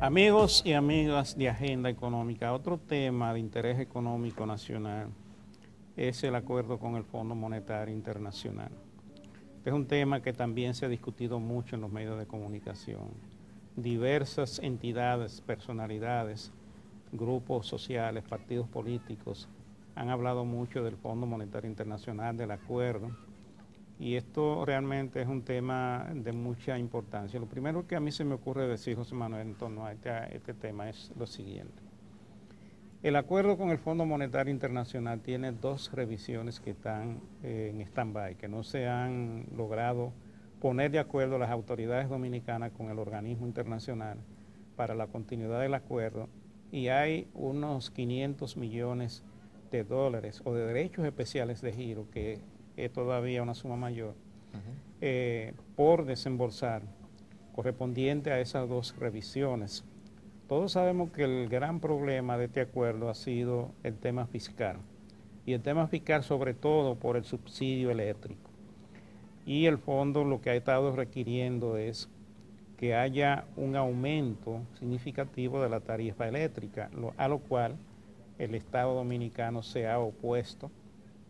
Amigos y amigas de Agenda Económica, otro tema de interés económico nacional es el acuerdo con el Fondo Monetario Internacional. Es un tema que también se ha discutido mucho en los medios de comunicación. Diversas entidades, personalidades, grupos sociales, partidos políticos han hablado mucho del Fondo Monetario Internacional, del acuerdo, y esto realmente es un tema de mucha importancia. Lo primero que a mí se me ocurre decir, José Manuel, en torno a este tema es lo siguiente. El acuerdo con el Fondo Monetario Internacional tiene dos revisiones que están en stand-by, que no se han logrado poner de acuerdo las autoridades dominicanas con el organismo internacional para la continuidad del acuerdo, y hay unos 500 millones de dólares o de derechos especiales de giro, que es todavía una suma mayor, por desembolsar, correspondiente a esas dos revisiones. Todos sabemos que el gran problema de este acuerdo ha sido el tema fiscal, y el tema fiscal sobre todo por el subsidio eléctrico. Y el fondo lo que ha estado requiriendo es que haya un aumento significativo de la tarifa eléctrica, a lo cual el Estado Dominicano se ha opuesto,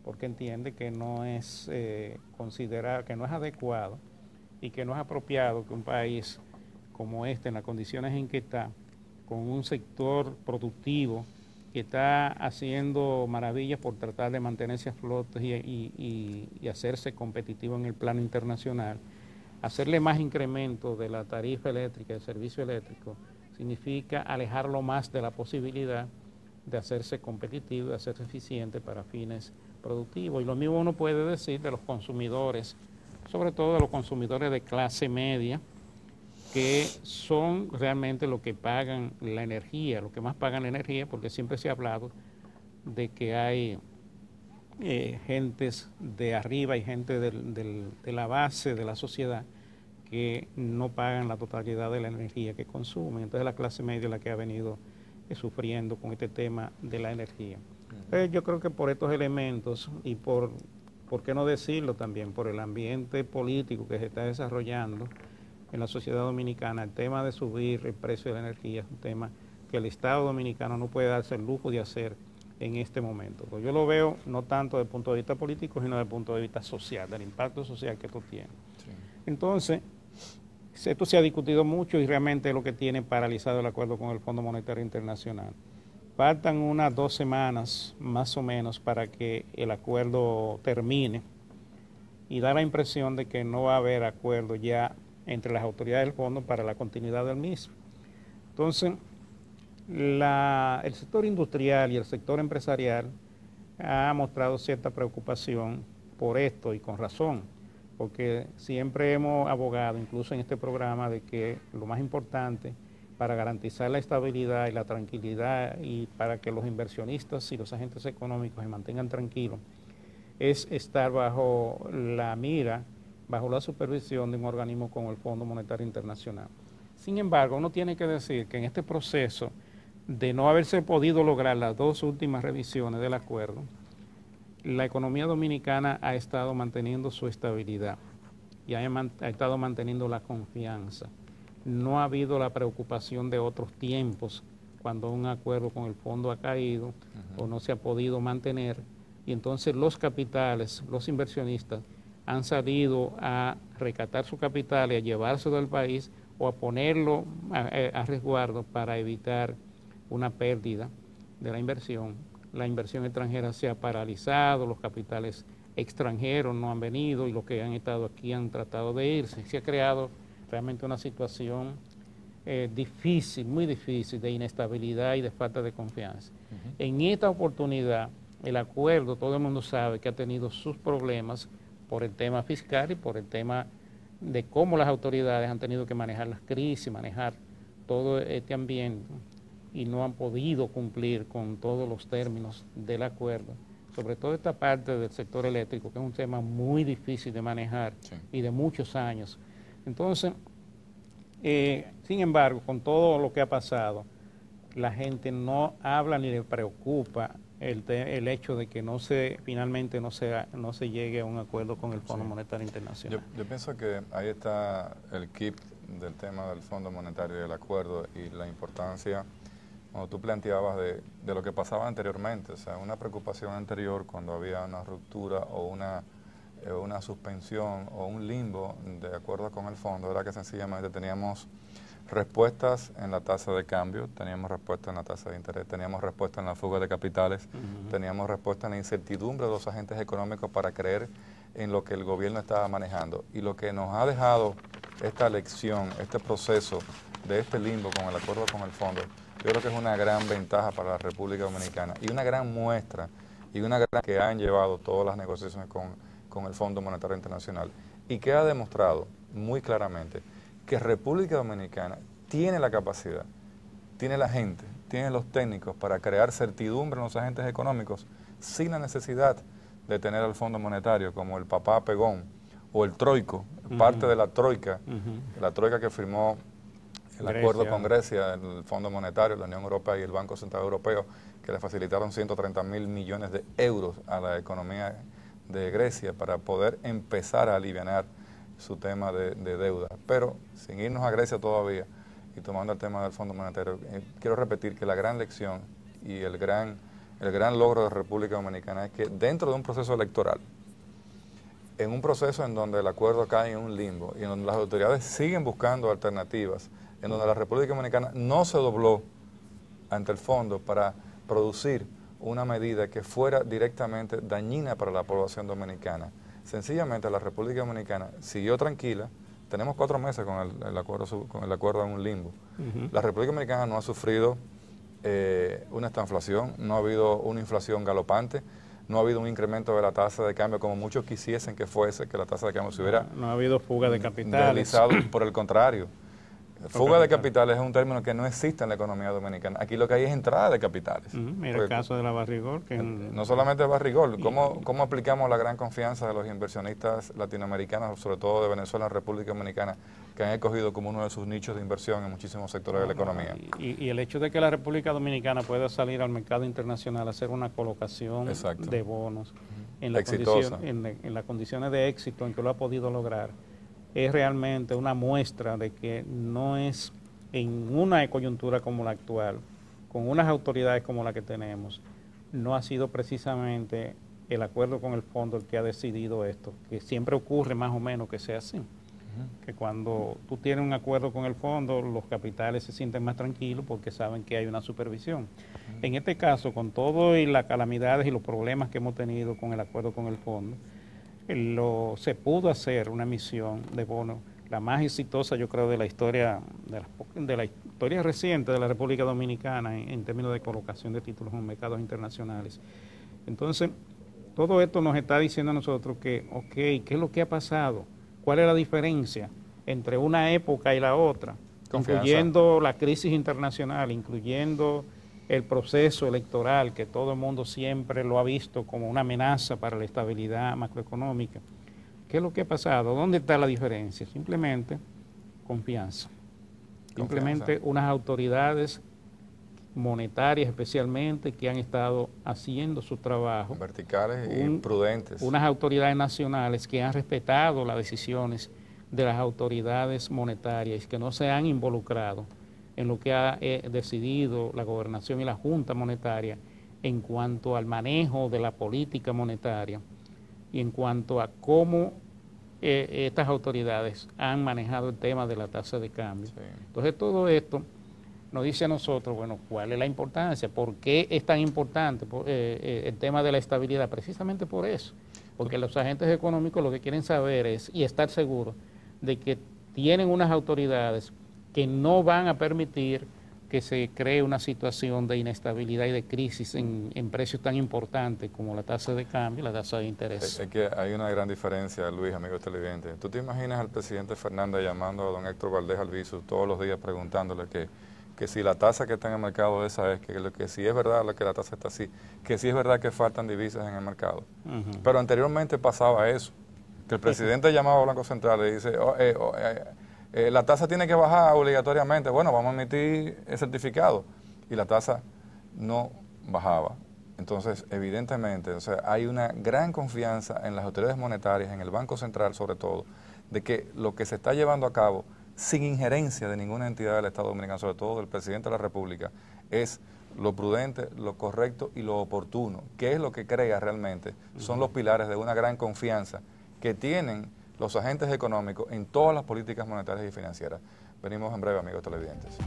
porque entiende que no es considerado, que no es adecuado y que no es apropiado que un país como este, en las condiciones en que está, con un sector productivo que está haciendo maravillas por tratar de mantenerse a flote y hacerse competitivo en el plano internacional, hacerle más incremento de la tarifa eléctrica, del servicio eléctrico, significa alejarlo más de la posibilidad de hacerse competitivo, de hacerse eficiente para fines productivos. Y lo mismo uno puede decir de los consumidores, sobre todo de los consumidores de clase media, que son realmente los que pagan la energía, los que más pagan la energía, porque siempre se ha hablado de que hay gentes de arriba y gente de la base de la sociedad que no pagan la totalidad de la energía que consumen. Entonces la clase media es la que ha venido sufriendo con este tema de la energía. Yo creo que por estos elementos y por qué no decirlo también, por el ambiente político que se está desarrollando en la sociedad dominicana, el tema de subir el precio de la energía es un tema que el Estado dominicano no puede darse el lujo de hacer en este momento. Pues yo lo veo no tanto desde el punto de vista político, sino desde el punto de vista social, del impacto social que esto tiene. Sí. Entonces, esto se ha discutido mucho y realmente es lo que tiene paralizado el acuerdo con el Fondo Monetario Internacional. Faltan unas 2 semanas más o menos para que el acuerdo termine, y da la impresión de que no va a haber acuerdo ya entre las autoridades del fondo para la continuidad del mismo. Entonces, el sector industrial y el sector empresarial ha mostrado cierta preocupación por esto, y con razón, porque siempre hemos abogado, incluso en este programa, de que lo más importante para garantizar la estabilidad y la tranquilidad y para que los inversionistas y los agentes económicos se mantengan tranquilos, es estar bajo la mira, bajo la supervisión de un organismo como el Fondo Monetario Internacional. Sin embargo, uno tiene que decir que en este proceso de no haberse podido lograr las 2 últimas revisiones del acuerdo, la economía dominicana ha estado manteniendo su estabilidad y ha estado manteniendo la confianza. No ha habido la preocupación de otros tiempos cuando un acuerdo con el fondo ha caído o no se ha podido mantener, y entonces los capitales, los inversionistas han salido a rescatar su capital y a llevárselo del país o a ponerlo a resguardo para evitar una pérdida de la inversión. La inversión extranjera se ha paralizado, los capitales extranjeros no han venido y los que han estado aquí han tratado de irse. Se ha creado realmente una situación difícil, muy difícil, de inestabilidad y de falta de confianza. En esta oportunidad, el acuerdo, todo el mundo sabe que ha tenido sus problemas por el tema fiscal y por el tema de cómo las autoridades han tenido que manejar las crisis, manejar todo este ambiente, y no han podido cumplir con todos los términos del acuerdo, sobre todo esta parte del sector eléctrico, que es un tema muy difícil de manejar, sí, y de muchos años. Entonces, sin embargo, con todo lo que ha pasado, la gente no habla ni le preocupa el hecho de que finalmente no se llegue a un acuerdo con el Fondo, sí, Monetario Internacional. Yo pienso que ahí está el kit del tema del Fondo Monetario y del acuerdo y la importancia, cuando tú planteabas de lo que pasaba anteriormente, o sea, una preocupación anterior cuando había una ruptura o una suspensión o un limbo de acuerdo con el fondo, era que sencillamente teníamos respuestas en la tasa de cambio, teníamos respuestas en la tasa de interés, teníamos respuestas en la fuga de capitales, teníamos respuestas en la incertidumbre de los agentes económicos para creer en lo que el gobierno estaba manejando. Y lo que nos ha dejado esta lección, este proceso de este limbo con el acuerdo con el fondo, yo creo que es una gran ventaja para la República Dominicana y una gran muestra y una gran que han llevado todas las negociaciones con el Fondo Monetario Internacional y que ha demostrado muy claramente que República Dominicana tiene la capacidad, tiene la gente, tiene los técnicos para crear certidumbre en los agentes económicos sin la necesidad de tener al Fondo Monetario como el papá pegón o el troico, parte de la troika que firmó el acuerdo con Grecia, el Fondo Monetario, la Unión Europea y el Banco Central Europeo, que le facilitaron 130.000 millones de euros a la economía de Grecia para poder empezar a alivianar su tema de deuda. Pero sin irnos a Grecia todavía y tomando el tema del Fondo Monetario, quiero repetir que la gran lección y el gran logro de República Dominicana es que dentro de un proceso electoral, en un proceso en donde el acuerdo cae en un limbo y en donde las autoridades siguen buscando alternativas, en donde la República Dominicana no se dobló ante el fondo para producir una medida que fuera directamente dañina para la población dominicana. Sencillamente la República Dominicana siguió tranquila. Tenemos 4 meses con el acuerdo en un limbo. La República Dominicana no ha sufrido una estanflación, no ha habido una inflación galopante, no ha habido un incremento de la tasa de cambio como muchos quisiesen que fuese, que la tasa de cambio se hubiera no ha habido fuga de capitales. Realizado. Por el contrario, fuga de capitales es un término que no existe en la economía dominicana. Aquí lo que hay es entrada de capitales. Mira el caso de la Barrigol. No solamente Barrigol, ¿cómo aplicamos la gran confianza de los inversionistas latinoamericanos, sobre todo de Venezuela y República Dominicana, que han escogido como uno de sus nichos de inversión en muchísimos sectores de la economía? Y el hecho de que la República Dominicana pueda salir al mercado internacional a hacer una colocación de bonos en las condiciones de éxito en que lo ha podido lograr, es realmente una muestra de que no es en una coyuntura como la actual, con unas autoridades como la que tenemos, no ha sido precisamente el acuerdo con el fondo el que ha decidido esto, que siempre ocurre más o menos que sea así, que cuando tú tienes un acuerdo con el fondo, los capitales se sienten más tranquilos porque saben que hay una supervisión. En este caso, con todo y las calamidades y los problemas que hemos tenido con el acuerdo con el fondo, se pudo hacer una emisión de bonos, la más exitosa yo creo de la historia de la historia reciente de la República Dominicana en términos de colocación de títulos en mercados internacionales. Entonces, todo esto nos está diciendo a nosotros que, ¿qué es lo que ha pasado? ¿Cuál es la diferencia entre una época y la otra? Incluyendo la crisis internacional, incluyendo el proceso electoral, que todo el mundo siempre lo ha visto como una amenaza para la estabilidad macroeconómica. ¿Qué es lo que ha pasado? ¿Dónde está la diferencia? Simplemente confianza. Simplemente unas autoridades monetarias especialmente que han estado haciendo su trabajo. Verticales y prudentes. Unas autoridades nacionales que han respetado las decisiones de las autoridades monetarias, que no se han involucrado en lo que ha decidido la gobernación y la Junta Monetaria en cuanto al manejo de la política monetaria y en cuanto a cómo estas autoridades han manejado el tema de la tasa de cambio. Entonces todo esto nos dice a nosotros, bueno, ¿cuál es la importancia? ¿Por qué es tan importante el tema de la estabilidad? Precisamente por eso, porque los agentes económicos lo que quieren saber es, y estar seguros, de que tienen unas autoridades que no van a permitir que se cree una situación de inestabilidad y de crisis en precios tan importantes como la tasa de cambio y la tasa de interés. Es que hay una gran diferencia, Luis, amigos televidentes. ¿Tú te imaginas al presidente Fernández llamando a don Héctor Valdés Albizu todos los días preguntándole que si la tasa que está en el mercado esa es, que si es verdad que la tasa está así, que si es verdad que faltan divisas en el mercado? Pero anteriormente pasaba eso, que el presidente llamaba al Banco Central y dice, la tasa tiene que bajar obligatoriamente, bueno, vamos a emitir el certificado, y la tasa no bajaba. Entonces, evidentemente, o sea, hay una gran confianza en las autoridades monetarias, en el Banco Central sobre todo, de que lo que se está llevando a cabo sin injerencia de ninguna entidad del Estado Dominicano, sobre todo del presidente de la República, es lo prudente, lo correcto y lo oportuno, que es lo que crea realmente, son los pilares de una gran confianza que tienen los agentes económicos en todas las políticas monetarias y financieras. Venimos en breve, amigos televidentes.